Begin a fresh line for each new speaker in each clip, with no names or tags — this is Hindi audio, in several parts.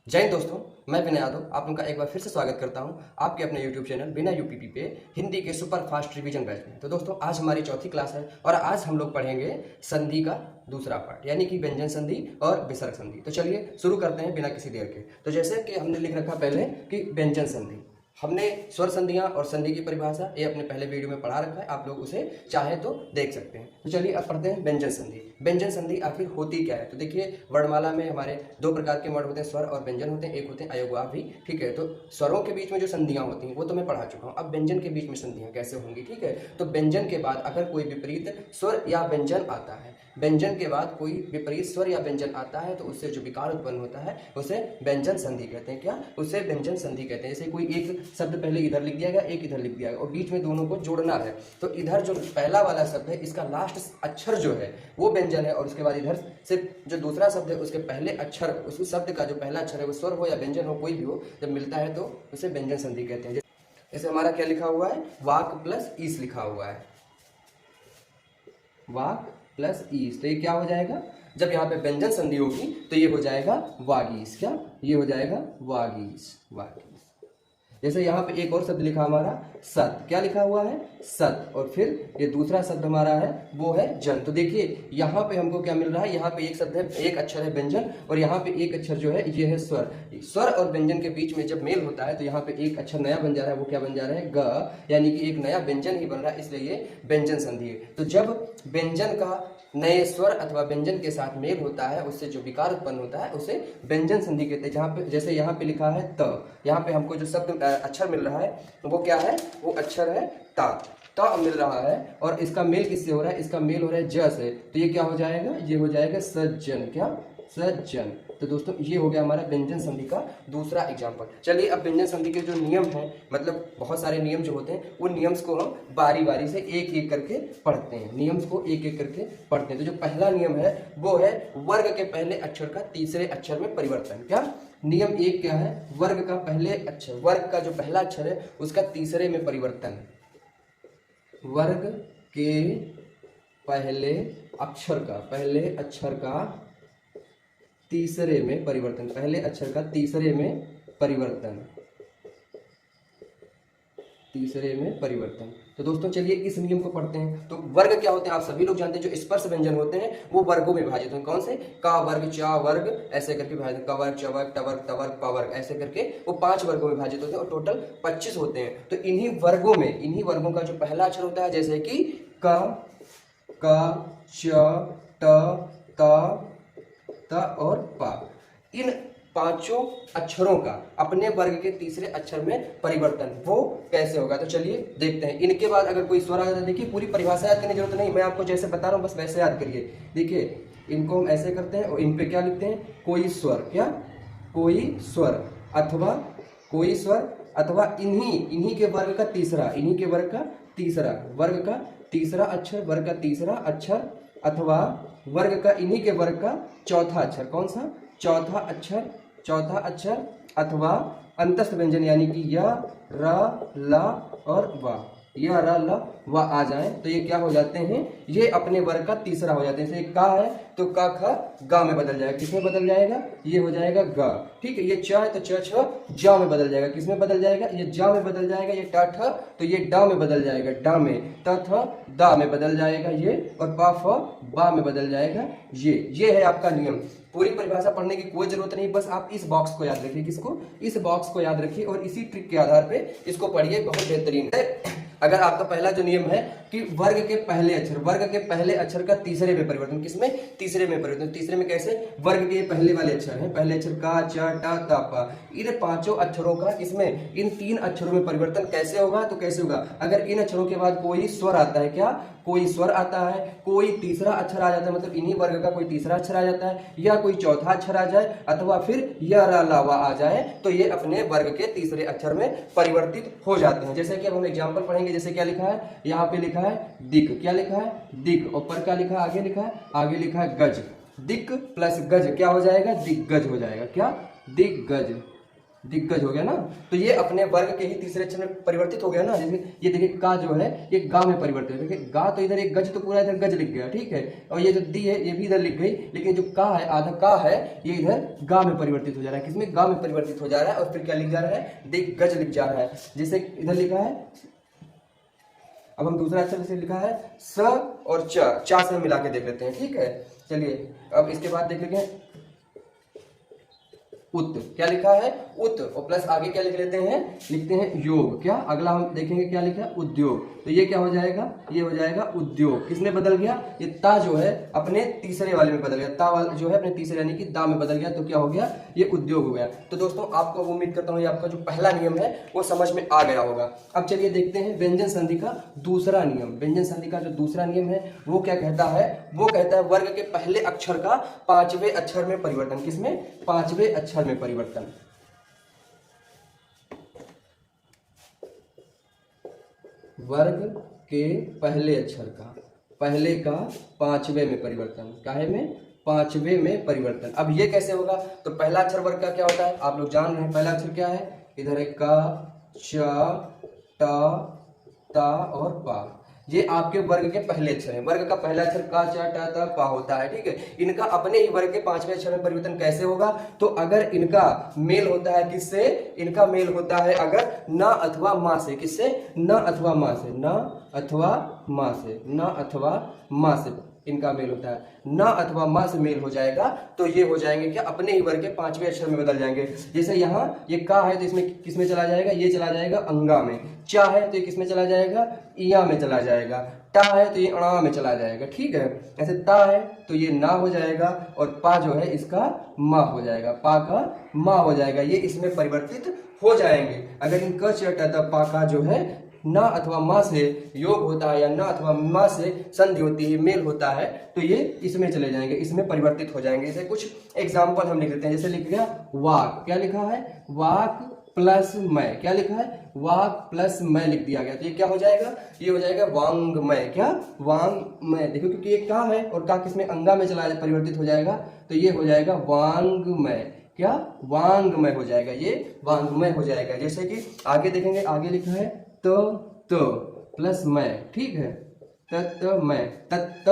जय हिंद दोस्तों, मैं विनय यादव आप लोगों का एक बार फिर से स्वागत करता हूं आपके अपने YouTube चैनल बिना यूपीपी पे हिंदी के सुपर फास्ट रिवीजन बैच में। तो दोस्तों आज हमारी चौथी क्लास है और आज हम लोग पढ़ेंगे संधि का दूसरा पार्ट यानी कि व्यंजन संधि और विसर्ग संधि। तो चलिए शुरू करते हैं बिना किसी देर के। तो जैसे कि हमने लिख रखा पहले कि व्यंजन संधि, हमने स्वर संधियां और संधि की परिभाषा ये अपने पहले वीडियो में पढ़ा रखा है, आप लोग उसे चाहे तो देख सकते हैं। तो चलिए अब पढ़ते हैं व्यंजन संधि। व्यंजन संधि आखिर होती क्या है? तो देखिए वर्णमाला में हमारे दो प्रकार के वर्ण होते हैं, स्वर और व्यंजन होते हैं। एक होते हैं अयोगवाह, ठीक है। तो स्वरों के बीच में जो संधियां होती हैं वो तो मैं पढ़ा चुका हूँ। अब व्यंजन के बीच में संधियां कैसे होंगी, ठीक है। तो व्यंजन के बाद अगर कोई विपरीत स्वर या व्यंजन आता है, व्यंजन के बाद कोई विपरीत स्वर या व्यंजन आता है तो उससे जो विकार उत्पन्न होता है उसे व्यंजन संधि कहते हैं। क्या? उसे व्यंजन संधि कहते हैं। जैसे कोई एक शब्द पहले इधर लिख दिया गया, एक इधर लिख दिया गया और बीच में दोनों को जोड़ना है, तो इधर जो पहला वाला शब्द है इसका लास्ट अक्षर जो है वो व्यंजन है और उसके बाद इधर से जो दूसरा शब्द है उसके पहले अक्षर, उस शब्द का जो पहला अक्षर है वो स्वर हो या व्यंजन हो, कोई भी हो, जब मिलता है तो उसे व्यंजन संधि कहते हैं। जैसे हमारा क्या लिखा हुआ है, वाक प्लस ईस लिखा हुआ है, वाक प्लस ईस। तो ये क्या हो जाएगा, जब यहाँ पे व्यंजन संधि होगी तो ये हो जाएगा वागीस। क्या? ये हो जाएगा वागीस, वागीस। जैसे यहाँ पे एक और शब्द लिखा हमारा सत, क्या लिखा हुआ है? सत। और फिर ये दूसरा शब्द हमारा है वो है जन। तो देखिए यहाँ पे हमको क्या मिल रहा है, यहाँ पे एक शब्द है, एक अक्षर है व्यंजन और यहाँ पे एक अक्षर जो है ये है स्वर। स्वर और व्यंजन के बीच में जब मेल होता है तो यहाँ पे एक अक्षर नया बन जा रहा है, वो क्या बन जा रहा है? ग, यानी कि एक नया व्यंजन ही बन रहा है, इसलिए ये व्यंजन संधि है। तो जब व्यंजन का नए स्वर अथवा व्यंजन के साथ मेल होता है उससे जो विकार उत्पन्न होता है उसे व्यंजन संधि कहते हैं। जहाँ पे जैसे यहाँ पे लिखा है त, यहाँ पे हमको जो शब्द अक्षर मिल रहा है वो क्या है? वो अक्षर है ता, ता मिल रहा है और इसका मेल किससे हो रहा है? इसका मेल हो रहा है ज से। तो ये क्या हो जाएगा? ये हो जाएगा सज्जन। क्या? सज्जन। तो दोस्तों ये हो गया हमारा व्यंजन संधि का दूसरा एग्जाम्पल। चलिए अब व्यंजन संधि के जो नियम हैं, मतलब बहुत सारे नियम जो होते हैं उन नियम्स को हम बारी बारी से एक एक करके पढ़ते हैं, नियम्स को एक एक करके पढ़ते हैं। तो जो पहला नियम है वो है वर्ग के पहले अक्षर का तीसरे अक्षर में परिवर्तन। क्या? नियम एक क्या है? वर्ग का पहले अक्षर, वर्ग का जो पहला अक्षर है उसका तीसरे में परिवर्तन। वर्ग के पहले अक्षर का तीसरे में परिवर्तन, पहले अक्षर का तीसरे में परिवर्तन, तीसरे में परिवर्तन। तो दोस्तों चलिए इस नियम को पढ़ते हैं। तो वर्ग क्या होते हैं आप सभी लोग जानते हैं, जो स्पर्श व्यंजन होते हैं वो वर्गों में विभाजित हैं। कौन से? का वर्ग, चा वर्ग, ऐसे करके विभाजित, का वर्ग, च वर्ग, ट वर्ग, त वर्ग, प वर्ग, ऐसे करके वो 5 वर्गों में विभाजित होते हैं और टोटल 25 होते हैं। तो इन्हीं वर्गों का जो पहला अक्षर होता है, जैसे कि क, च, ट, त और पा, इन 5 अक्षरों का अपने वर्ग के तीसरे अक्षर में परिवर्तन वो कैसे होगा? तो चलिए देखते हैं। इनके बाद अगर कोई स्वर आ जाता है, देखिए पूरी परिभाषा याद करने की जरूरत नहीं, मैं आपको जैसे बता रहा हूँ बस वैसे याद करिए। देखिए इनको हम ऐसे करते हैं और इन पे क्या लिखते हैं? कोई स्वर। क्या? कोई स्वर अथवा इन्हीं के वर्ग का तीसरा, वर्ग का तीसरा अक्षर अथवा वर्ग का इन्हीं के वर्ग का चौथा अक्षर। कौन सा? चौथा अक्षर अथवा अंतस्थ व्यंजन यानी कि य, र, ल और व, य, र, ल, व आ जाए तो ये क्या हो जाते हैं? ये अपने वर्ग का तीसरा हो जाते हैं। जैसे का है तो का, ख, ग में बदल जाएगा। किसमें बदल जाएगा? ये हो जाएगा ग, ठीक है। ये च है तो च, छ, ज में बदल जाएगा। किसमें बदल जाएगा? ये ज में बदल जाएगा। ये ट, ठ तो ये ड में बदल जाएगा, ड में, त, थ, द में बदल जाएगा ये, और प, फ, ब में बदल जाएगा ये है आपका नियम। पूरी परिभाषा पढ़ने की कोई जरूरत नहीं, बस आप इस बॉक्स को याद रखिए। किसको? इस बॉक्स को याद रखिए और इसी ट्रिक के आधार पे इसको पढ़िए, बहुत बेहतरीन है। अगर आपका पहला जो नियम है कि वर्ग के पहले अक्षर का तीसरे में परिवर्तन, किसमें? तीसरे में परिवर्तन। तीसरे में कैसे? वर्ग के पहले वाले अक्षर हैं, पहले अक्षर का, च, ट, त, प, इन 5 अक्षरों का इसमें इन 3 अक्षरों में परिवर्तन कैसे होगा? तो कैसे होगा? अगर इन अक्षरों के बाद कोई स्वर आता है, क्या? कोई स्वर आता है, कोई तीसरा अक्षर आ जाता है, मतलब इन्हीं वर्ग का कोई तीसरा अक्षर आ जाता है, या कोई चौथा अक्षर आ जाए अथवा फिर य, र, ल, व आ जाए तो ये अपने वर्ग के तीसरे अक्षर में परिवर्तित हो जाते हैं। जैसे कि अब हम एग्जाम्पल पढ़ेंगे। जैसे क्या लिखा है? यहाँ पे लिखा है दिक। क्या लिखा है? दिक। ऊपर क्या लिखा है? आगे लिखा है गज। दिक प्लस गज क्या हो जाएगा? दिग्गज हो जाएगा। क्या? दिग्गज। दिग्गज हो गया ना। तो ये अपने वर्ग के ही तीसरे अक्षर में परिवर्तित हो गया ना। जैसे ये देखिए का जो है ये गा में परिवर्तित है। देखिए गा तो इधर एक गज तो पूरा इधर गज लिख गया, ठीक है, और ये जो दी है ये भी इधर लिख गई, लेकिन जो का है आधा का है ये इधर गा में परिवर्तित हो जा रहा है। किसमें? गा में परिवर्तित हो जा रहा है। और फिर क्या लिख जा रहा है? दिग्गज लिख जा रहा है। जैसे इधर लिखा है, अब हम दूसरा अक्षर से लिखा है स और चा से मिला के देख लेते हैं, ठीक है। चलिए अब इसके बाद देख लेते हैं उत। क्या लिखा है? उत, और प्लस आगे क्या लिख लेते हैं? लिखते हैं योग। क्या अगला हम देखेंगे क्या लिखा है? उद्योग। तो ये क्या हो जाएगा? ये हो जाएगा उद्योग। किसमें बदल गया? ये ता जो है अपने तीसरे वाले में बदल गया, ता वाला जो है अपने तीसरे यानी कि दा में बदल गया, तो क्या हो गया? ये उद्योग हो गया। तो दोस्तों आपको उम्मीद करता हूँ ये आपका जो पहला नियम है वो समझ में आ गया होगा। अब चलिए देखते हैं व्यंजन संधि का दूसरा नियम। व्यंजन संधि का जो दूसरा नियम है वो क्या कहता है? वो कहता है वर्ग के पहले अक्षर का पांचवें अक्षर में परिवर्तन। किसमें? पांचवें अक्षर में परिवर्तन। वर्ग के पहले अक्षर का, पहले का पांचवें में परिवर्तन। काहे में? पांचवें में परिवर्तन। अब ये कैसे होगा? तो पहला अक्षर वर्ग का क्या होता है आप लोग जान रहे हैं। पहला अक्षर क्या है? इधर है का, च, ट, ता और पा। ये आपके वर्ग के पहले अक्षर हैं। वर्ग का पहला अक्षर का, च, ट, त, पा होता है, ठीक है। इनका अपने ही वर्ग के पांचवें अक्षर में परिवर्तन कैसे होगा? तो अगर इनका मेल होता है किससे? इनका मेल होता है अगर न अथवा मां से। किससे? न अथवा मां से। न अथवा मां से, न अथवा मां से इनका मेल होता है। न अथवा मां से मेल हो जाएगा तो ये हो जाएंगे क्या? अपने ही वर्ग के पांचवें अक्षर में बदल जाएंगे। जैसे यहाँ ये का है तो इसमें किसमें चला जाएगा? ये चला जाएगा अंगा में। चा है तो ये किसमें चला जाएगा? इया में चला जाएगा। टा है तो ये अणा में चला जाएगा, ठीक है। ऐसे ता है तो ये ना हो जाएगा, और पा जो है इसका मा हो जाएगा, पा का मा हो जाएगा। ये इसमें परिवर्तित हो जाएंगे। अगर इन क, च, ट, त, पा का जो है ना अथवा मां से योग होता है या ना अथवा मां से संधि होती है, मेल होता है, तो ये इसमें चले जाएंगे, इसमें परिवर्तित हो जाएंगे। जैसे कुछ एग्जाम्पल हम लिख लेते हैं। जैसे लिख गया वाक। क्या लिखा है? वाक प्लस मैं। क्या लिखा है? वाक प्लस मैं लिख दिया गया, तो ये क्या हो जाएगा? ये हो जाएगा वांगमय। क्या? वांगमय। देखो क्योंकि ये का है और का किसमें? अंगा में चला परिवर्तित हो जाएगा, तो ये हो जाएगा वांगमय। क्या? वांगमय हो जाएगा, ये वांगमय हो जाएगा। जैसे कि आगे देखेंगे, आगे लिखा है तो प्लस मैं, ठीक है। तत्मय, तत्त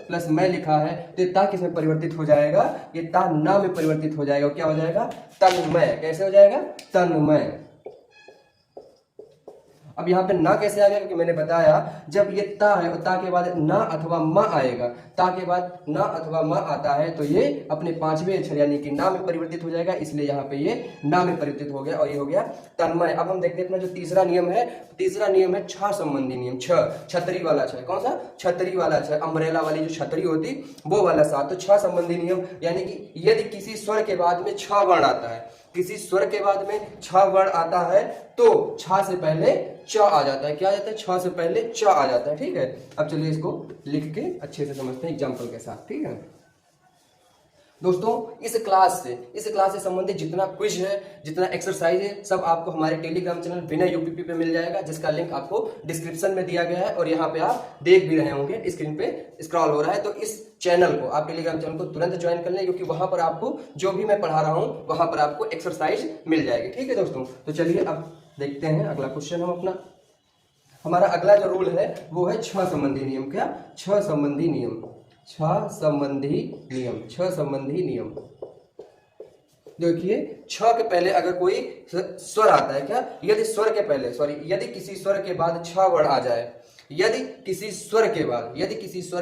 प्लस मैं लिखा है तो ये ता किसमें परिवर्तित हो जाएगा? ये ता ना में परिवर्तित हो जाएगा। क्या हो जाएगा? तन्मय। कैसे हो जाएगा? तन्मय। अब यहाँ पे ना कैसे आ गया? क्योंकि मैंने बताया जब ये ता है और ता के बाद ना अथवा मा आएगा, ता के बाद ना अथवा मा आता है तो ये अपने पांचवें अक्षर यानी कि ना में परिवर्तित हो जाएगा, इसलिए यहाँ पे ये ना में परिवर्तित हो गया और ये हो गया तन्मय। अब हम देखते हैं अपना जो तीसरा नियम है। तीसरा नियम है छ संबंधी नियम। छ, छतरी वाला छ। कौन सा? छतरी वाला छ। अम्ब्रेला वाली जो छतरी होती वो वाला सा। तो छ संबंधी नियम यानी कि यदि किसी स्वर के बाद में छ वर्ण आता है, किसी स्वर के बाद में छ वर्ण आता है तो छ से पहले च आ जाता है। क्या आ जाता है? छ से पहले च आ जाता है, ठीक है। अब चलिए इसको लिख के अच्छे से समझते हैं एग्जाम्पल के साथ, ठीक है। दोस्तों इस क्लास से संबंधित जितना क्विज है, जितना एक्सरसाइज है, सब आपको हमारे टेलीग्राम चैनल विनय यूपीपी पे मिल जाएगा, जिसका लिंक आपको डिस्क्रिप्शन में दिया गया है और यहाँ पे आप देख भी रहे होंगे, स्क्रीन पे स्क्रॉल हो रहा है। तो इस चैनल को, आप टेलीग्राम चैनल को तुरंत ज्वाइन कर लें, क्योंकि वहां पर आपको जो भी मैं पढ़ा रहा हूँ वहां पर आपको एक्सरसाइज मिल जाएगी, ठीक है दोस्तों। तो चलिए अब देखते हैं अगला क्वेश्चन। हम अपना हमारा अगला जो रूल है वो है छ संबंधी नियम। क्या? छ संबंधी नियम। छ संबंधी नियम। छ संबंधी नियम। देखिए छ के पहले अगर कोई स्वर आता है, क्या? यदि स्वर के पहले यदि किसी स्वर के बाद छ वर्ण आ जाए, यदि किसी स्वर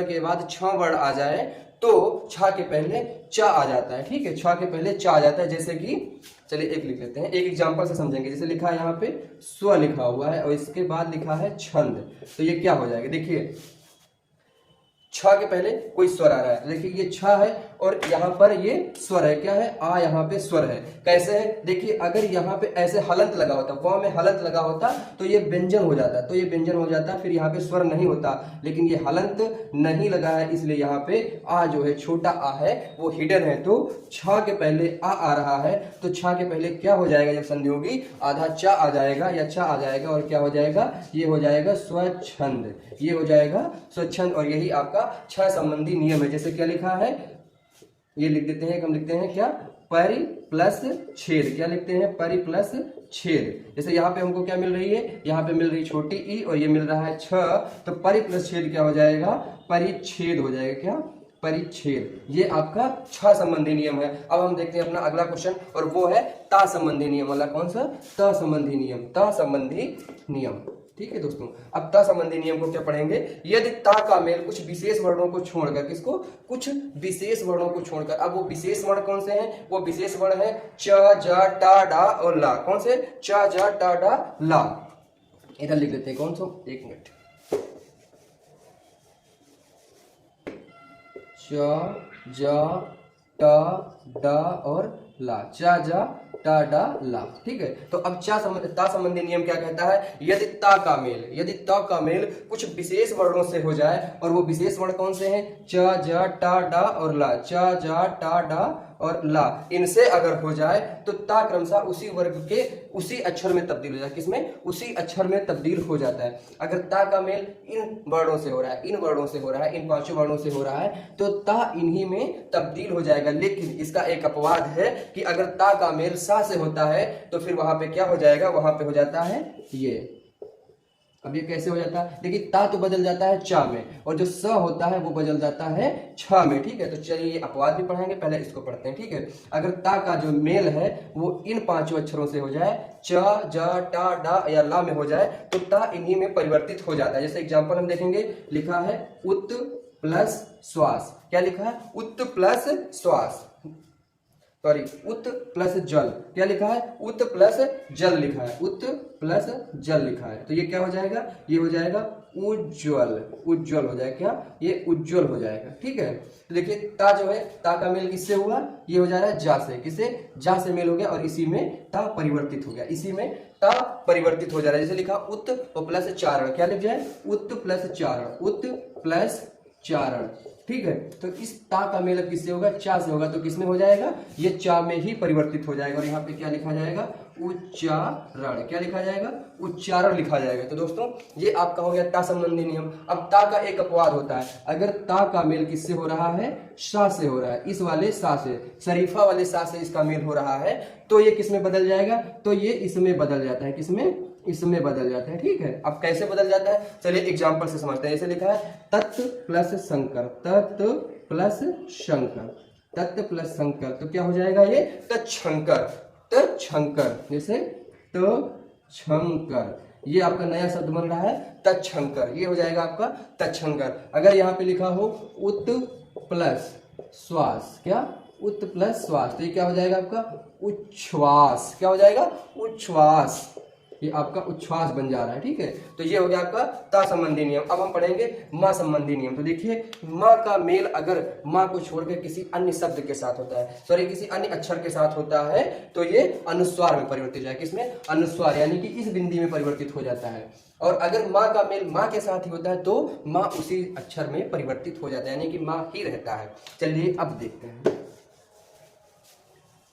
के बाद छ वर्ण आ जाए तो छ के पहले च आ जाता है, ठीक है। छ के पहले च आ जाता है। जैसे कि चलिए एक लिख लेते हैं, एक एग्जांपल से समझेंगे। जैसे लिखा है यहाँ पे स्व लिखा हुआ है और इसके बाद लिखा है छंद, तो ये क्या हो जाएगा? देखिए छ के पहले कोई स्वर आ रहा है, देखिए ये छ है और यहाँ पर ये स्वर है। क्या है? आ यहाँ पे स्वर है। कैसे है? देखिए अगर यहाँ पे ऐसे हलंत लगा होता, व में हलंत लगा होता तो ये व्यंजन हो जाता, तो ये व्यंजन हो जाता, फिर यहाँ पे स्वर नहीं होता। लेकिन ये हलंत नहीं लगा है, इसलिए यहाँ पे आ जो है, छोटा आ है, वो हिडन है। तो छ के पहले आ रहा है तो छ के पहले क्या हो जाएगा? जब संधि होगी आधा च आ जाएगा या छ आ जाएगा और क्या हो जाएगा? ये हो जाएगा स्वच्छंद। ये हो जाएगा स्वच्छंद और यही आपका छ संबंधी नियम है। जैसे क्या लिखा है? ये लिख देते हैं, हम लिखते हैं क्या? परि प्लस छेद, क्या लिखते हैं, परि प्लस छेद। जैसे यहाँ पे हमको क्या मिल रही है, यहाँ पे मिल रही छोटी ई और ये मिल रहा है 6, तो परि प्लस छेद क्या हो जाएगा, परिच्छेद हो जाएगा, क्या, परिच्छेद। ये आपका 6 संबंधी नियम है। अब हम देखते हैं अपना अगला क्वेश्चन और वो है ता संबंधी नियम वाला। कौन सा, ता संबंधी नियम, ता संबंधी नियम। ठीक है दोस्तों, अब ता संबंधी नियम को क्या पढ़ेंगे, यदि ता का मेल कुछ विशेष वर्णों को छोड़कर, किसको, कुछ विशेष वर्णों को छोड़कर, अब वो विशेष वर्ण कौन से हैं, वो विशेष वर्ण है च ज टा डा और ला। कौन से, च ज टा डा ला। इधर लिख देते हैं, कौन सा, एक मिनट, च ज टा डा और ला, चा जा टा डा ला। ठीक है, तो अब ता संबंधी नियम क्या कहता है, यदि ता का मेल, यदि ता का मेल कुछ विशेष वर्णों से हो जाए, और वो विशेष वर्ण कौन से हैं, च ज टा डा और ला, च ज टा डा और ला, इनसे अगर हो जाए तो ता क्रमशः उसी वर्ग के उसी अक्षर में तब्दील हो जाए। किसमें, उसी अक्षर में तब्दील हो जाता है। अगर ता का मेल इन वर्णों से हो रहा है, इन वर्णों से हो रहा है, इन 5 वर्णों से हो रहा है, तो ता इन्हीं में तब्दील हो जाएगा। लेकिन इसका एक अपवाद है कि अगर ता का मेल सा से होता है तो फिर वहां पे क्या हो जाएगा, वहां पे हो जाता है ये। अब ये कैसे हो जाता है, देखिए ता तो बदल जाता है चा में, और जो स होता है वो बदल जाता है छ में। ठीक है, तो चलिए ये अपवाद भी पढ़ेंगे, पहले इसको पढ़ते हैं। ठीक है, अगर ता का जो मेल है वो इन 5 अक्षरों से हो जाए, च ज टा डा या ला में हो जाए, तो ता इन्हीं में परिवर्तित हो जाता है। जैसे एग्जांपल हम देखेंगे, लिखा है उत प्लस श्वास, क्या लिखा है, उत प्लस श्वास, सॉरी उत प्लस जल, क्या लिखा है, उत प्लस जल लिखा है, उत प्लस जल लिखा है, तो ये क्या हो जाएगा, ये हो जाएगा उज्ज्वल, उज्ज्वल हो जाएगा, क्या, ये उज्ज्वल हो जाएगा। ठीक है, तो देखिए ता जो है, ता का मेल किससे हुआ, ये हो जा रहा है जा से, किससे, जा से मेल हो गया, और इसी में ता परिवर्तित हो गया, इसी में ता परिवर्तित हो जा रहा है। जैसे लिखा उत और प्लस चारण, क्या लिख जाए, उत प्लस चारण, उत प्लस चारण। ठीक है, तो इस ता का मेल अब किससे होगा, चा से होगा, तो किसमें हो जाएगा, ये चा में ही परिवर्तित हो जाएगा, और यहाँ पे क्या लिखा जाएगा, उच्चारण, क्या लिखा जाएगा, उच्चारण लिखा जाएगा। तो दोस्तों ये आपका हो गया ता संबंधी नियम। अब ता का एक अपवाद होता है, अगर ता का मेल किससे हो रहा है, सा से हो रहा है, इस वाले सा से, शरीफा वाले सा से इसका मेल हो रहा है, तो ये किसमें बदल जाएगा, तो ये इसमें बदल जाता है, किसमें, इसमें बदल जाता है। ठीक है, अब कैसे बदल जाता है, चलिए एग्जांपल से समझते हैं। जैसे लिखा है तत् प्लस शंकर, तत् प्लस शंकर, तत् प्लस शंकर, तो क्या हो जाएगा, ये तत्शंकर, तत्शंकर, जैसे तत्शंकर, ये आपका नया शब्द बन रहा है तत्शंकर, ये हो जाएगा आपका तत्शंकर। अगर यहाँ पे लिखा हो उत प्लस श्वास, क्या, उत प्लस श्वास, तो ये क्या हो जाएगा आपका उच्छ्वास, क्या हो जाएगा, उच्छ्वास, ये आपका उच्छ्वास बन जा रहा है। ठीक है, तो ये हो गया आपका ता संबंधी नियम। अब हम पढ़ेंगे माँ संबंधी नियम। तो देखिए माँ का मेल अगर माँ को छोड़कर किसी अन्य शब्द के साथ होता है, सॉरी किसी अन्य अक्षर के साथ होता है, तो ये अनुस्वार में परिवर्तित हो जाए, किसमें, अनुस्वार, यानी कि इस बिंदी में परिवर्तित हो जाता है। और अगर माँ का मेल माँ के साथ ही होता है तो माँ उसी अक्षर में परिवर्तित हो जाता है, यानी कि माँ ही रहता है। चलिए अब देखते हैं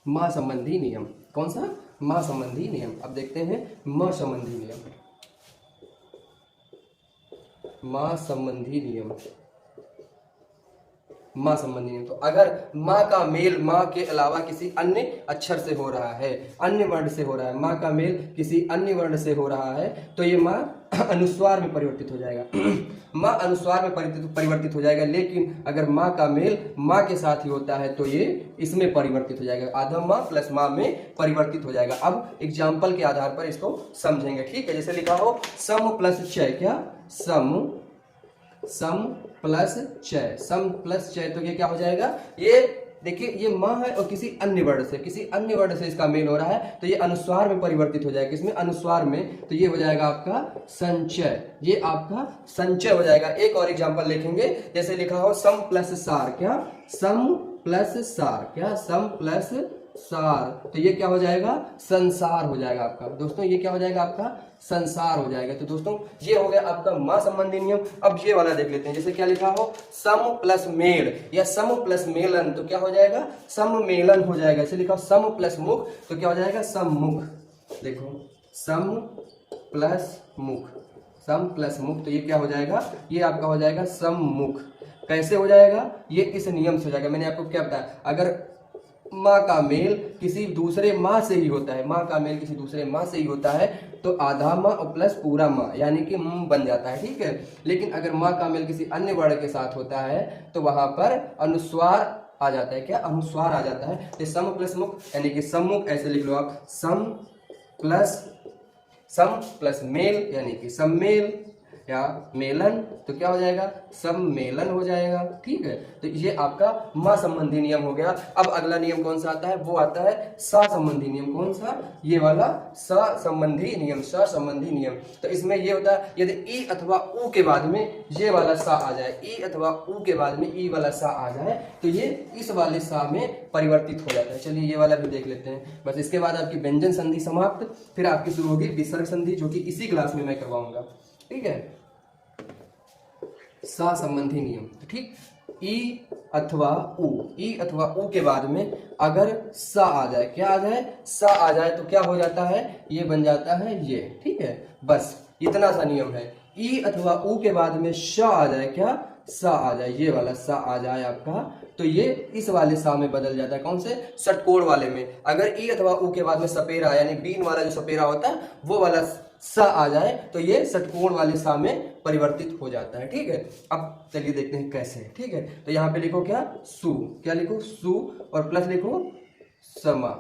माँ संबंधी नियम। कौन सा, माँ संबंधी नियम। अब देखते हैं माँ संबंधी नियम, माँ संबंधी नियम, माँ संबंधी नियम। तो अगर माँ का मेल माँ के अलावा किसी अन्य अक्षर से हो रहा है, अन्य वर्ण से हो रहा है, माँ का मेल किसी अन्य वर्ण से हो रहा है, तो ये माँ अनुस्वार में परिवर्तित हो जाएगा, माँ अनुस्वार में परिवर्तित हो जाएगा। लेकिन अगर माँ का मेल माँ के साथ ही होता है तो ये इसमें परिवर्तित हो जाएगा, आधम माँ प्लस माँ में परिवर्तित हो जाएगा। अब एग्जाम्पल के आधार पर इसको समझेंगे। ठीक है, जैसे लिखा हो सम प्लस चय, क्या, सम प्लस चय, सम प्लस चय, तो ये क्या हो जाएगा, ये देखिए ये माँ है और किसी अन्य वर्ण से इसका मेल हो रहा है, तो ये अनुस्वार में परिवर्तित हो जाएगा, किसमें, अनुस्वार में, तो ये हो जाएगा आपका संचय, ये आपका संचय हो जाएगा। एक और एग्जांपल लिखेंगे, जैसे लिखा हो सम प्लस सार, क्या, सम प्लस सार, क्या, सम प्लस सार, तो ये क्या हो जाएगा, संसार हो जाएगा आपका। दोस्तों ये क्या हो जाएगा आपका, संसार हो जाएगा। तो दोस्तों ये हो गया आपका माँ संबंधी नियम। अब ये वाला देख लेते हैं, जैसे क्या लिखा हो सम प्लस मेल या सम प्लस मेलन, तो क्या हो जाएगा, सममेलन हो जाएगा। जैसे लिखा हो सम प्लस मुख, तो क्या हो जाएगा, सम्मुख। देखो सम प्लस मुख, सम प्लस मुख, तो ये क्या हो जाएगा, ये आपका हो जाएगा सम्मुख। कैसे हो जाएगा, ये इस नियम से हो जाएगा। मैंने आपको क्या बताया, अगर माँ का मेल किसी दूसरे माँ से ही होता है, माँ का मेल किसी दूसरे माँ से ही होता है तो आधा माँ और प्लस पूरा माँ यानी कि बन जाता है, ठीक है। लेकिन अगर माँ का मेल किसी अन्य वर्ण के साथ होता है तो वहां पर अनुस्वार आ जाता है, क्या अनुस्वार आ जाता है। तो सम प्लस मुख यानी कि सम्मुख, ऐसे लिख लो आप, सम प्लस मेल यानी कि सम्मेल या मेलन, तो क्या हो जाएगा, सम्मेलन हो जाएगा, ठीक है। तो ये आपका मा संबंधी नियम हो गया। अब अगला नियम कौन सा आता है, वो आता है सा संबंधी नियम। कौन सा, ये वाला सा संबंधी नियम, सा संबंधी नियम। तो इसमें ये होता है यदि ई अथवा ऊ के बाद में ये वाला सा आ जाए, ई अथवा ऊ के बाद में ई वाला सा आ जाए तो ये इस वाले सा में परिवर्तित हो जाता है। चलिए ये वाला भी देख लेते हैं। बस इसके बाद आपकी व्यंजन संधि समाप्त, फिर आपकी शुरू होगी विसर्ग संधि, जो कि इसी क्लास में मैं करवाऊंगा, ठीक है। सा संबंधी नियम, ठीक। ई अथवा ऊ के बाद में अगर सा आ जाए, क्या आ जाए, सा आ जाए तो क्या हो जाता है, ये बन जाता है ये, ठीक है। बस इतना सा नियम है। ई अथवा ऊ के बाद में श आ जाए, क्या, सा आ जाए, ये वाला सा आ जाए आपका, तो ये इस वाले सा में बदल जाता है। कौन से, षटकोण वाले में। अगर ई अथवा ऊ के बाद में सपेरा यानी बीन वाला जो सपेरा होता है वो वाला सा आ जाए तो ये षटकोण वाले सा में परिवर्तित हो जाता है, ठीक है। अब चलिए देखते हैं कैसे, ठीक है। तो यहाँ पे लिखो क्या, सु, क्या लिखो, सु, और प्लस लिखो समा,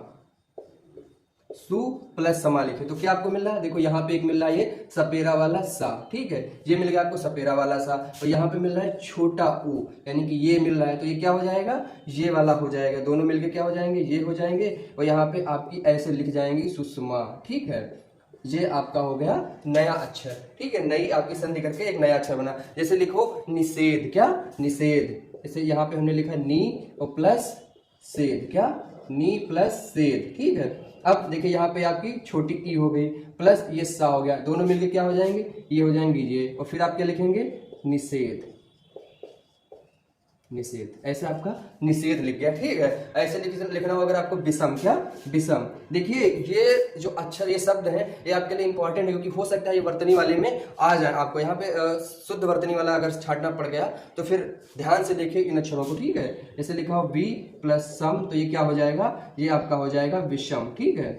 सु प्लस समा लिखे तो क्या आपको मिल रहा है, देखो यहाँ पे एक मिल रहा है ये सपेरा वाला सा, ठीक है, ये मिल गया आपको सपेरा वाला सा। और यहाँ पे मिल रहा है छोटा ऊ यानी कि ये मिल रहा है तो ये क्या हो जाएगा, ये वाला हो जाएगा, दोनों मिलके क्या हो जाएंगे, ये हो जाएंगे। और यहाँ पे आपकी ऐसे लिख जाएंगी सुषमा, ठीक है। ये आपका हो गया नया अक्षर, ठीक है, नई आपकी संधि करके एक नया अक्षर बना। जैसे लिखो निषेध, क्या, निषेध, जैसे यहाँ पे हमने लिखा नी और प्लस सेध, क्या, नी प्लस सेध, ठीक है। अब देखिए यहाँ पे आपकी छोटी ई हो गई प्लस ये सा हो गया, दोनों मिलके क्या हो जाएंगे, ये हो जाएंगे ये, और फिर आप क्या लिखेंगे, निषेध, निषेध, ऐसे आपका निषेध लिख गया, ठीक है। ऐसे लिखना होगा अगर आपको विषम, क्या, विषम। देखिए ये जो अक्षर, ये शब्द है, ये आपके लिए इंपॉर्टेंट है क्योंकि हो सकता है ये वर्तनी वाले में आ जाए आपको। यहाँ पे शुद्ध वर्तनी वाला अगर छाटना पड़ गया तो फिर ध्यान से देखिए इन अक्षरों को, ठीक है। जैसे लिखा हो वी प्लस सम तो ये क्या हो जाएगा, ये आपका हो जाएगा विषम, ठीक है,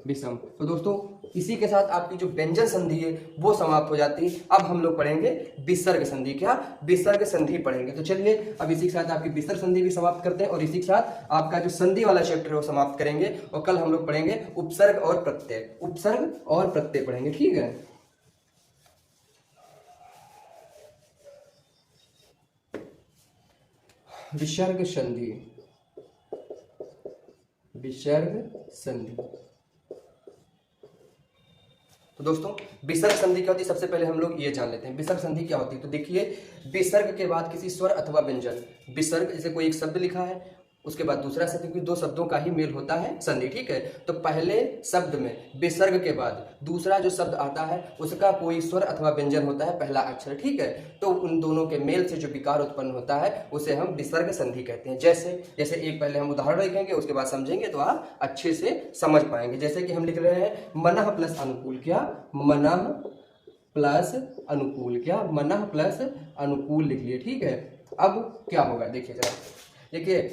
विषम। तो दोस्तों इसी के साथ आपकी जो व्यंजन संधि है वो समाप्त हो जाती है। अब हम लोग पढ़ेंगे विसर्ग संधि, क्या, विसर्ग संधि पढ़ेंगे। तो चलिए अब इसी के साथ आपकी विसर्ग संधि भी समाप्त करते हैं और इसी के साथ आपका जो संधि वाला चैप्टर है वो समाप्त करेंगे। और कल हम लोग पढ़ेंगे उपसर्ग और प्रत्यय, उपसर्ग और प्रत्यय पढ़ेंगे, ठीक है। विसर्ग संधि, विसर्ग संधि। तो दोस्तों विसर्ग संधि क्या होती है, सबसे पहले हम लोग ये जान लेते हैं विसर्ग संधि क्या होती है। तो देखिए विसर्ग के बाद किसी स्वर अथवा व्यंजन, विसर्ग जैसे कोई एक शब्द लिखा है उसके बाद दूसरा शब्द, क्योंकि दो शब्दों का ही मेल होता है संधि, ठीक है। तो पहले शब्द में विसर्ग के बाद दूसरा जो शब्द आता है उसका कोई स्वर अथवा व्यंजन होता है, पहला अक्षर, ठीक है। तो उन दोनों के मेल से जो विकार उत्पन्न होता है उसे हम विसर्ग संधि कहते हैं। जैसे जैसे एक पहले हम उदाहरण लिखेंगे उसके बाद समझेंगे तो आप अच्छे से समझ पाएंगे। जैसे कि हम लिख रहे हैं मनः प्लस अनुकूल, क्या, मनः प्लस अनुकूल, क्या, मनः प्लस अनुकूल लिख लिए, ठीक है। अब क्या होगा देखिए जरा, देखिए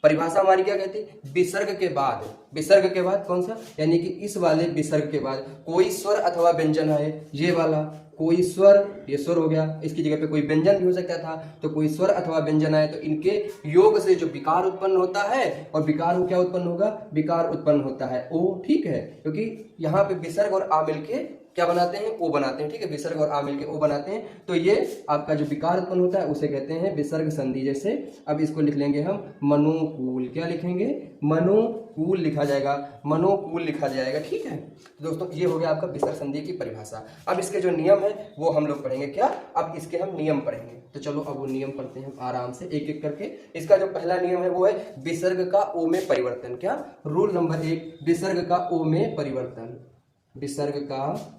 परिभाषा हमारी क्या कहती है, विसर्ग के बाद, विसर्ग के बाद कौन सा, यानी कि इस वाले विसर्ग के बाद कोई स्वर अथवा व्यंजन है, ये वाला कोई स्वर, ये स्वर हो गया, इसकी जगह पे कोई व्यंजन भी हो सकता था, तो कोई स्वर अथवा व्यंजन आए तो इनके योग से जो विकार उत्पन्न होता है, और विकार क्या उत्पन्न होगा, विकार उत्पन्न होता है ओ, ठीक है। क्योंकि यहाँ पे विसर्ग और आ मिलके क्या बनाते हैं, ओ बनाते हैं, ठीक है, विसर्ग और आ मिलके ओ बनाते हैं। तो ये आपका जो विकार उत्पन्न होता है उसे कहते हैं विसर्ग संधि। जैसे अब इसको लिख लेंगे हम मनोकूल, क्या लिखेंगे, मनोकूल लिखा जाएगा, मनोकूल लिखा जाएगा, ठीक है। तो दोस्तों ये हो गया आपका विसर्ग संधि की परिभाषा। अब इसके जो नियम है वो हम लोग पढ़ेंगे, क्या, अब इसके हम नियम पढ़ेंगे। तो चलो अब वो नियम पढ़ते हैं आराम से एक एक करके। इसका जो पहला नियम है वो है विसर्ग का ओ में परिवर्तन, क्या, रूल नंबर 1, विसर्ग का ओ में परिवर्तन, विसर्ग का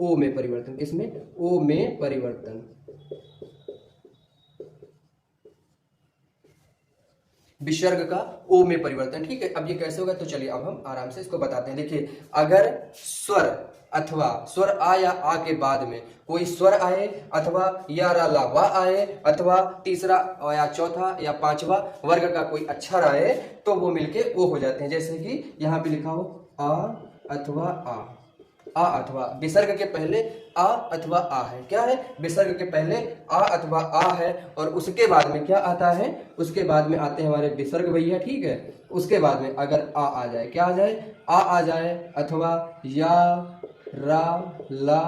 ओ में परिवर्तन, किसमें, ओ में परिवर्तन। विसर्ग का ओ में परिवर्तन। ठीक है, अब ये कैसे होगा तो चलिए अब हम आराम से इसको बताते हैं। देखिए, अगर स्वर अथवा स्वर आ या आ के बाद में कोई स्वर आए अथवा या रा ला वा आए अथवा तीसरा या चौथा या पांचवा वर्ग का कोई अक्षर आए तो वो मिलके ओ हो जाते हैं। जैसे कि यहाँ पे लिखा हो आ अथवा आ अथवा विसर्ग के पहले आ अथवा आ है। क्या है? विसर्ग के पहले आ अथवा आ है और उसके बाद में क्या आता है? उसके बाद में आते हैं हमारे विसर्ग भैया। ठीक है, उसके बाद में अगर आ जाए, क्या आ जाए? आ जाए अथवा या रा ला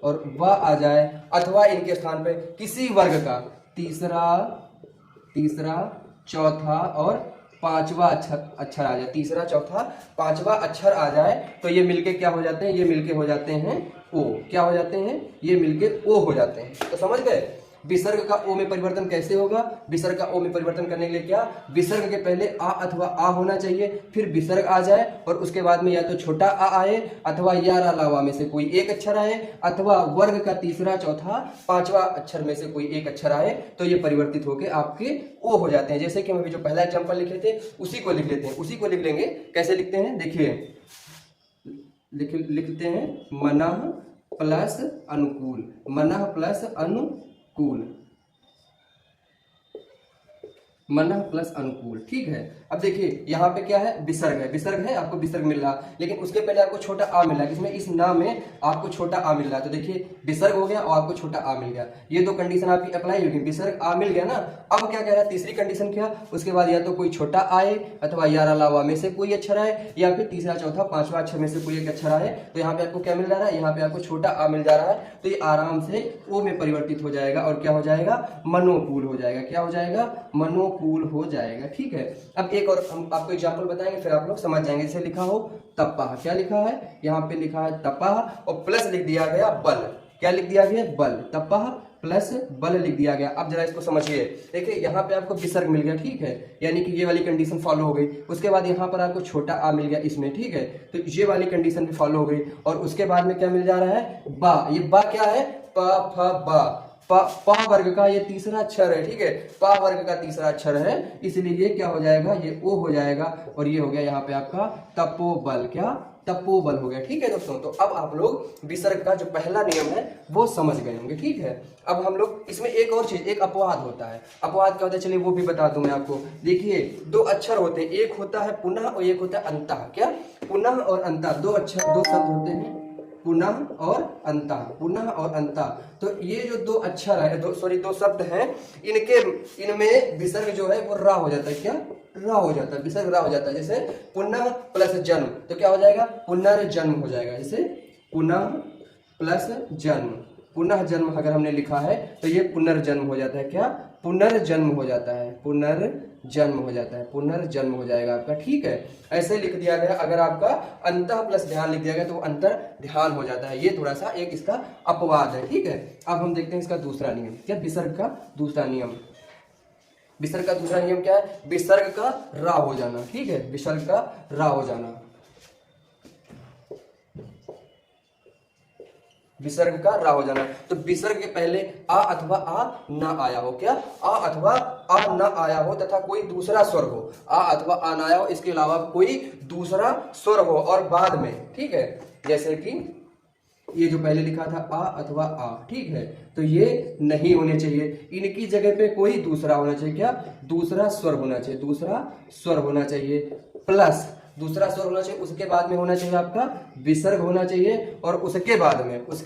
और वा आ जाए अथवा इनके स्थान पे किसी वर्ग का तीसरा चौथा और पांचवा अक्षर आ जाए, तीसरा चौथा पांचवा अक्षर आ जाए तो ये मिलके क्या हो जाते हैं? ये मिलके हो जाते हैं ओ। क्या हो जाते हैं? ये मिलके ओ हो जाते हैं। तो समझ गए विसर्ग का ओ में परिवर्तन कैसे होगा? विसर्ग का ओ में परिवर्तन करने के लिए क्या, विसर्ग के पहले आ अथवा आ होना चाहिए, फिर विसर्ग आ जाए और उसके बाद में या तो छोटा आ आए अथवा या रा लावा में से कोई एक अक्षर आए अथवा वर्ग का तीसरा चौथा पांचवा अक्षर में से कोई एक अक्षर आए तो ये परिवर्तित होकर आपके ओ हो जाते हैं। जैसे कि हम अभी जो पहला एग्जाम्पल लिखे थे उसी को लिख लेते हैं। उसी को लिख लेंगे, कैसे लिखते हैं देखिए, लिखते हैं मनः प्लस अनुकूल, मनः प्लस अनुकूल, मनः प्लस अनुकूल। ठीक है, अब देखिए यहाँ पे क्या है? विसर्ग है, विसर्ग है, आपको विसर्ग मिल रहा, लेकिन उसके पहले आपको छोटा आ मिल रहा है। इसमें इस नाम में आपको छोटा आ मिल रहा है तो देखिए विसर्ग हो गया और आपको छोटा आ मिल गया। ये दो कंडीशन आपकी अप्लाई होगी, विसर्ग आ मिल गया ना। अब क्या कह रहा है? तीसरी कंडीशन क्या? उसके बाद या तो कोई छोटा आए अथवा या रा ला वा में से कोई अक्षर आए या फिर तीसरा चौथा पांचवा अक्षर में से कोई एक अक्षर आए। तो यहाँ पे आपको क्या मिल जा रहा है? यहाँ पे आपको छोटा आ मिल जा रहा है तो ये आराम से ओ में परिवर्तित हो जाएगा और क्या हो जाएगा? मनोकूल हो जाएगा। क्या हो जाएगा? मनोकूल हो जाएगा। ठीक है, अब एक और हम आपको एग्जाम्पल बताएंगे फिर आप लोग समझ जाएंगे। जैसे लिखा हो तपह, क्या लिखा है? यहाँ पे लिखा है तपह और प्लस लिख दिया गया बल। क्या लिख दिया गया? बल। तपह प्लस बल लिख दिया गया। अब जरा इसको समझिए, देखिए यहाँ पे आपको विसर्ग मिल गया। ठीक है, यानी कि ये वाली कंडीशन फॉलो हो गई। उसके बाद यहाँ पर आपको छोटा आ मिल गया इसमें। ठीक है, तो ये वाली कंडीशन भी फॉलो हो गई और उसके बाद में क्या मिल जा रहा है? बा। ये बा क्या है? प फ बा। पा वर्ग का ये तीसरा अक्षर है। ठीक है, पा वर्ग का तीसरा अक्षर है, इसलिए ये क्या हो जाएगा? ये ओ हो जाएगा और ये हो गया यहाँ पे आपका तपोबल। क्या? तपोबल हो गया। ठीक है दोस्तों, तो अब आप लोग विसर्ग का जो पहला नियम है वो समझ गए होंगे। ठीक है, अब हम लोग इसमें एक और चीज, एक अपवाद होता है। अपवाद क्या होता है चलिए वो भी बता दूं मैं आपको। देखिए दो अक्षर होते हैं, एक होता है पुनः और एक होता है अंतः। क्या? पुनः और अंतः, दो अक्षर, दो शब्द होते हैं, पुनः और अंतः, पुनः और अंतः। तो ये जो दो अक्षर है, दो शब्द हैं, इनमें विसर्ग जो है वो रा हो जाता है। क्या? रा हो जाता है, विसर्ग रा हो जाता है। जैसे पुनः प्लस जन्म तो क्या हो जाएगा? पुनर्जन्म हो जाएगा। जैसे पुनः प्लस जन्म, पुनः जन्म अगर हमने लिखा है तो ये पुनर्जन्म हो जाता है। क्या? पुनर्जन्म हो जाता है, पुनर्जन्म हो जाता है, पुनर्जन्म हो जाएगा आपका। ठीक है, ऐसे लिख दिया गया। अगर आपका अंतः प्लस ध्यान लिख दिया गया तो अंतर ध्यान हो जाता है। ये थोड़ा सा एक इसका अपवाद है। ठीक है, अब हम देखते हैं इसका दूसरा नियम। क्या? विसर्ग का दूसरा नियम। विसर्ग का दूसरा नियम क्या है? विसर्ग का रा हो जाना। ठीक है, विसर्ग का रा हो जाना, विसर्ग का रा हो जाना। तो विसर्ग के पहले आ अथवा आ ना आया हो। क्या? आ अथवा आ ना आया हो तथा कोई दूसरा स्वर हो, आ अथवा आ ना आया हो, इसके अलावा कोई दूसरा स्वर हो और बाद में, ठीक है, जैसे कि ये जो पहले लिखा था आ अथवा आ, ठीक है, तो ये नहीं होने चाहिए। इनकी जगह पे कोई दूसरा होना चाहिए। क्या? दूसरा स्वर होना चाहिए, दूसरा स्वर होना चाहिए, प्लस दूसरा स्वर होना चाहिए। उसके बाद में होना चाहिए आपका विसर्ग होना चाहिए और उसके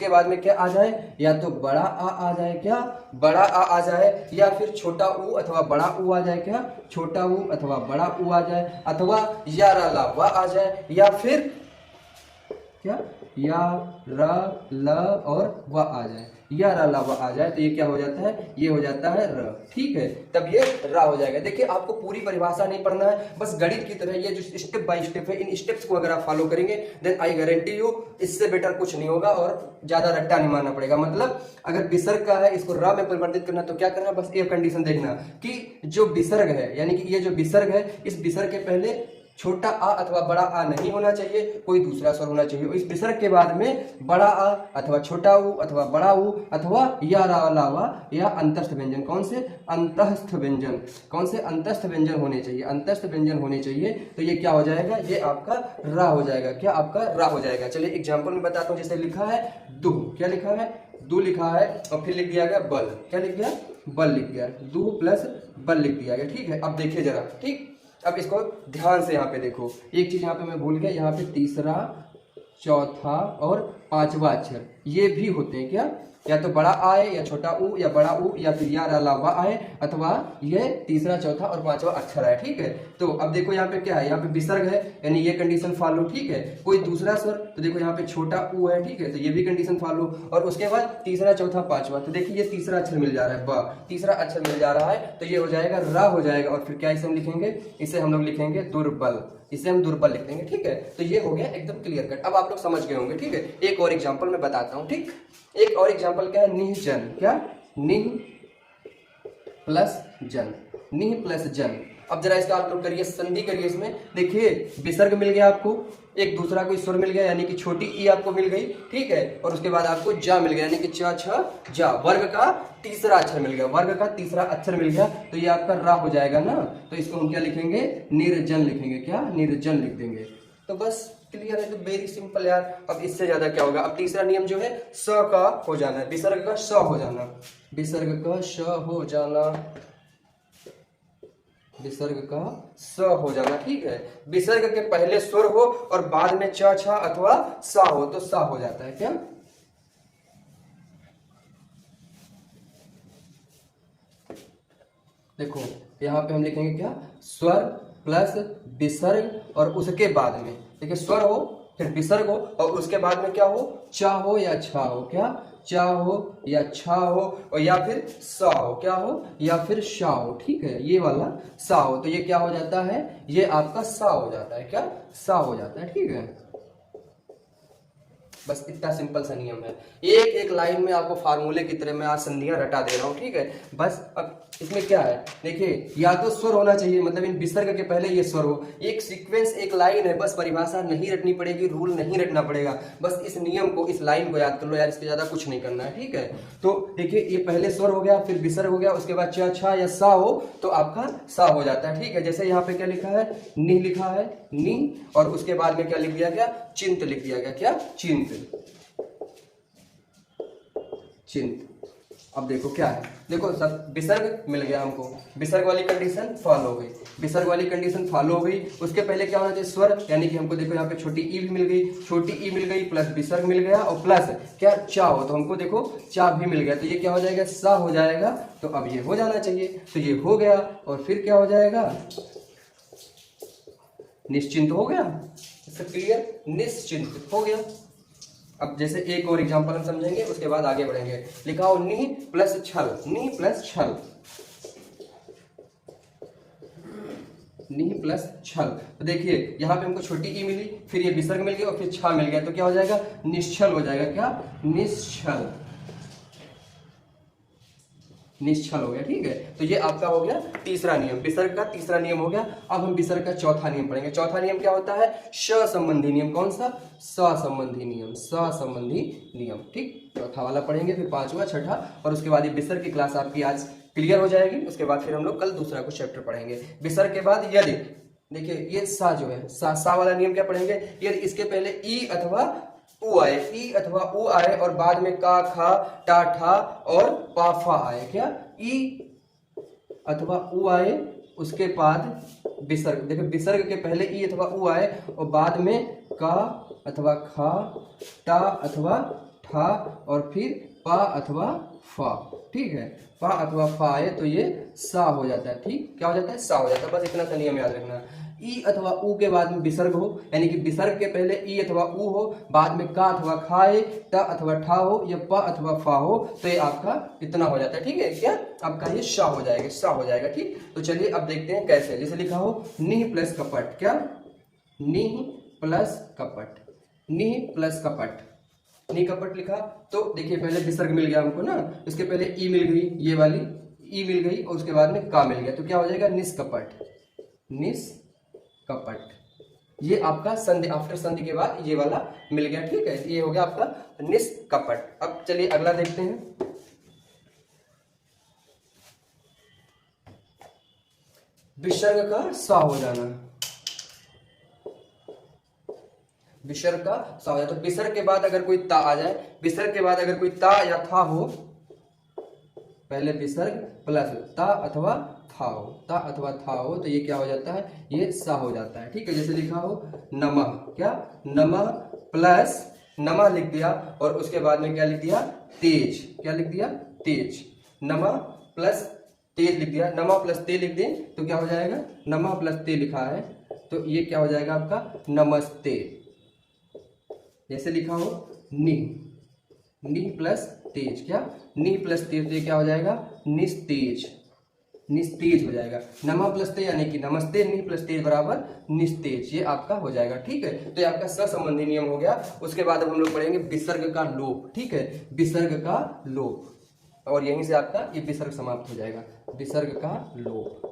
बाद में क्या आ जाए? या तो बड़ा आ जाए। क्या? बड़ा आ जाए, या फिर छोटा ऊ अथवा बड़ा ऊ आ जाए। क्या? छोटा ऊ अथवा बड़ा ऊ आ जाए, अथवा या रा ला वा आ जाए, या फिर क्या? या रा ल और व आ जाए, या रा ला व आ जाए, तो ये क्या हो जाता है? ये हो जाता है र। ठीक है, तब ये रा हो जाएगा। देखिए आपको पूरी परिभाषा नहीं पढ़ना है, बस गणित की तरह ये जो स्टेप बाय स्टेप है, इन स्टेप्स को अगर आप फॉलो करेंगे देन आई गारंटी यू इससे बेटर कुछ नहीं होगा और ज्यादा रट्टा नहीं मारना पड़ेगा। मतलब अगर विसर्ग का है इसको रा में परिवर्तित करना तो क्या करना? बस एक कंडीशन देखना कि जो विसर्ग है, यानी कि ये जो विसर्ग है, इस विसर्ग के पहले छोटा आ अथवा बड़ा आ नहीं होना चाहिए, कोई दूसरा स्वर होना चाहिए। इस विसर्ग के बाद में बड़ा आ अथवा छोटा ऊ अथवा बड़ा ऊ अथवा या अलावा या अंतस्थ व्यंजन, कौन से अंतस्थ व्यंजन, कौन से अंतस्थ व्यंजन होने चाहिए, अंतस्थ व्यंजन होने चाहिए। तो ये क्या हो जाएगा, ये आपका रा हो जाएगा। क्या आपका रा हो जाएगा। चलिए एग्जाम्पल में बताता हूँ। जैसे लिखा है दू, क्या लिखा है, दू लिखा है और फिर लिख दिया गया बल, क्या लिख गया, बल लिख गया, दू प्लस बल लिख दिया गया। ठीक है, अब देखिए जरा, ठीक, अब इसको ध्यान से यहाँ पे देखो। एक चीज यहाँ पे मैं भूल गया, यहाँ पे तीसरा, चौथा और पांचवा अक्षर ये भी होते हैं क्या, या तो बड़ा आए या छोटा ऊ या बड़ा ऊ या फिर या अलावा आए अथवा ये तीसरा, चौथा और पांचवा अक्षर है। ठीक है, तो अब देखो यहाँ पे क्या है, यहाँ पे विसर्ग है यानी ये कंडीशन फॉलो। ठीक है, कोई दूसरा स्वर, तो देखो यहाँ पे छोटा ऊ है। ठीक है, तो ये भी कंडीशन फॉलो। और उसके बाद तीसरा, चौथा, पांचवा, तो देखिए ये तीसरा अक्षर मिल जा रहा है, ब, तीसरा अक्षर मिल जा रहा है, तो ये हो जाएगा रा हो जाएगा। और फिर क्या इसे हम लिखेंगे, इसे हम लोग लिखेंगे दुर्बल, इसे हम दुर्बल लिख देंगे। ठीक है, तो ये हो गया एकदम क्लियर कट। अब आप लोग समझ गए होंगे। ठीक है, एक और एग्जांपल मैं बताता हूं। ठीक, एक और एग्जांपल क्या है, निह जन, क्या, निह प्लस जन, निह प्लस जन। अब जरा इसका आप लोग करिए, संधि करिए इसमें। देखिए विसर्ग मिल गया आपको, एक दूसरा कोई स्वर मिल गया यानी कि छोटी ई आपको मिल गई। ठीक है, और उसके बाद आपको जा मिल गया यानी कि च छ जा, वर्ग का तीसरा अक्षर मिल गया, वर्ग का तीसरा अक्षर मिल गया, तो ये आपका रा हो जाएगा ना। तो इसको हम क्या लिखेंगे, निर्जन लिखेंगे, क्या, निर्जन लिख देंगे। तो बस क्लियर है, तो वेरी सिंपल यार। अब इससे ज्यादा क्या होगा। अब तीसरा नियम जो है स का हो जाना है, विसर्ग का स हो जाना, विसर्ग का स हो जाना, विसर्ग का स हो जाना। ठीक है, विसर्ग के पहले स्वर हो और बाद में च छ अथवा सा हो तो सा हो जाता है। क्या, देखो यहाँ पे हम लिखेंगे क्या, स्वर प्लस विसर्ग और उसके बाद में, देखिए स्वर हो फिर विसर्ग हो और उसके बाद में क्या हो, चा हो या छा हो, क्या, चा हो या छा हो और या फिर सा हो, क्या हो, या फिर शा हो। ठीक है, ये वाला सा हो, तो ये क्या हो जाता है, ये आपका सा हो जाता है, क्या, सा हो जाता है। ठीक है, बस इतना सिंपल सा नियम है। एक एक लाइन में आपको फार्मूले की तरह मैं आज संधियां रटा दे रहा हूँ। ठीक है, बस अब इसमें क्या है, देखिए या तो स्वर होना चाहिए, मतलब इन विसर्ग के पहले ये स्वर हो, एक सीक्वेंस, एक लाइन है, बस परिभाषा नहीं रटनी पड़ेगी, रूल नहीं रटना पड़ेगा, बस इस नियम को, इस लाइन को याद कर लो यार, इसके ज्यादा कुछ नहीं करना है। ठीक है, तो देखिए ये पहले स्वर हो गया, फिर विसर्ग हो गया, उसके बाद च छा या सा हो तो आपका सा हो जाता है। ठीक है, जैसे यहाँ पे क्या लिखा है, नी लिखा है, नी, और उसके बाद में क्या लिख दिया गया, चिंत लिख दिया गया, क्या, चिंत, चिंत। अब देखो क्या है, देखो सब विसर्ग मिल गया हमको, विसर्ग वाली कंडीशन फॉलो हो गई, विसर्ग वाली कंडीशन फॉलो हो गई। उसके पहले क्या होना चाहिए, स्वर, यानी कि हमको देखो यहाँ पे छोटी ई भी मिल गई, छोटी ई मिल गई प्लस विसर्ग मिल गया और प्लस क्या, चा हो, तो हमको देखो चा भी मिल गया, तो ये क्या हो जाएगा, सा हो जाएगा। तो अब ये हो जाना चाहिए, तो ये हो गया और फिर क्या हो जाएगा, निश्चिंत हो गया। इससे क्लियर, निश्चिंत हो गया। अब जैसे एक और एग्जांपल हम समझेंगे, उसके बाद आगे बढ़ेंगे। लिखा हो नी प्लस छल, नी प्लस छल, नी प्लस छल। तो देखिए यहाँ पे हमको छोटी ई मिली, फिर ये विसर्ग मिल गया और फिर छा मिल गया, तो क्या हो जाएगा, निश्चल हो जाएगा, क्या, निश्चल, निश्चल हो गया। ठीक है, तो ये आपका हो गया तीसरा नियम, विसर्ग का तीसरा नियम हो गया। अब हम विसर्ग का चौथा नियम पढ़ेंगे। चौथा नियम क्या होता है, श संबंधी नियम, कौन सा, स संबंधी नियम, स संबंधी नियम। ठीक, चौथा वाला पढ़ेंगे, फिर पांचवा, छठा, और उसके बाद ये विसर्ग की क्लास आपकी आज क्लियर हो जाएगी। उसके बाद फिर हम लोग कल दूसरा कुछ चैप्टर पढ़ेंगे। विसर्ग के बाद यदि, देखिए ये सा जो है, सा वाला नियम क्या पढ़ेंगे, यदि इसके पहले ई अथवा उ आए, ई अथवा उ आए और बाद में का, खा, टा, ठा और पा, फा आए, क्या, ई अथवा उ आए, उसके बाद विसर्ग, देखो विसर्ग के पहले ई अथवा उ आए और बाद में का अथवा खा, टा अथवा ठा और फिर पा अथवा फा। ठीक है, पा अथवा फा आए तो ये सा हो जाता है। ठीक, क्या हो जाता है, सा हो जाता है। बस इतना सा नियम याद रखना। ई अथवा उ के बाद में विसर्ग हो, यानी कि विसर्ग के पहले ई अथवा उ हो, बाद में का अथवा खाए, ट अथवा ठा हो या प अथवा फा हो, तो ये आपका इतना हो जाता है। ठीक है, क्या आपका ये शा हो जाएगा, सा हो जाएगा। ठीक, तो चलिए अब देखते हैं कैसे। जैसे लिखा हो निह प्लस कपट, क्या, निह प्लस कपट, निह प्लस कपट, निह कपट लिखा, तो देखिए पहले विसर्ग मिल गया हमको ना, इसके पहले ई मिल गई, ये वाली ई मिल गई और उसके बाद में का मिल गया, तो क्या हो जाएगा, निष्कपट, निष्कपट। ये आपका संधि, आफ्टर संधि के बाद ये वाला मिल गया, ठीक है। ये हो गया आपका निष्कपट। अब चलिए अगला देखते हैं। विसर्ग का सा हो जाना, विसर्ग का सा हो जाए। तो विसर्ग के बाद अगर कोई ता आ जाए, विसर्ग के बाद अगर कोई ता या था हो, पहले विसर्ग प्लस ता अथवा था हो, ता अथवा था हो, तो ये क्या हो जाता है, ये सा हो जाता है, ठीक है। जैसे लिखा हो नमः, क्या नमः प्लस नमः लिख दिया और उसके बाद में क्या लिख दिया, तेज, क्या लिख दिया, तेज। नमः प्लस तेज लिख दिया, नमः प्लस ते लिख दें तो क्या हो जाएगा, नमः प्लस ते लिखा है तो ये क्या हो जाएगा आपका नमस्ते। जैसे लिखा हो नि, नि प्लस तेज, क्या नि प्लस तेज, तो ये क्या हो जाएगा निस्तेज, निस्तेज हो जाएगा। नमः प्लस ते यानी कि नमस्ते, नि प्लस तेज बराबर निस्तेज, ये आपका हो जाएगा, ठीक है। तो ये आपका सहसंबंधी नियम हो गया। उसके बाद अब हम लोग पढ़ेंगे विसर्ग का लोप, ठीक है, विसर्ग का लोप, और यहीं से आपका ये विसर्ग समाप्त हो जाएगा, विसर्ग का लोप।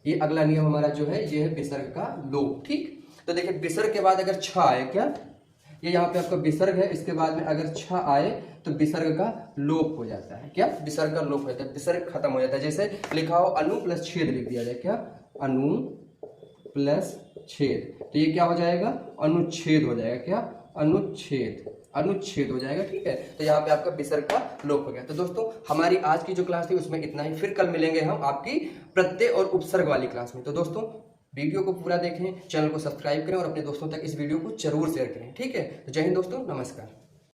ये अगला नियम हमारा जो है ये है विसर्ग का लोप, ठीक। तो देखिए विसर्ग के बाद अगर छ आए, क्या ये यहाँ पे आपका विसर्ग है, इसके बाद में अगर छ आए तो विसर्ग का लोप हो जाता है, क्या विसर्ग का लोप हो जाता है, विसर्ग खत्म हो जाता है। जैसे लिखा हो अनु प्लस छेद लिख दिया जाए, क्या अनु प्लस छेद, तो ये क्या हो जाएगा अनुच्छेद हो जाएगा, क्या अनुच्छेद, अनुच्छेद हो जाएगा, ठीक है। तो यहाँ पे आपका विसर्ग का लोप हो गया। तो दोस्तों हमारी आज की जो क्लास थी उसमें इतना ही, फिर कल मिलेंगे हम आपकी प्रत्यय और उपसर्ग वाली क्लास में। तो दोस्तों वीडियो को पूरा देखें, चैनल को सब्सक्राइब करें और अपने दोस्तों तक इस वीडियो को जरूर शेयर करें, ठीक है। तो जय हिंद दोस्तों, नमस्कार।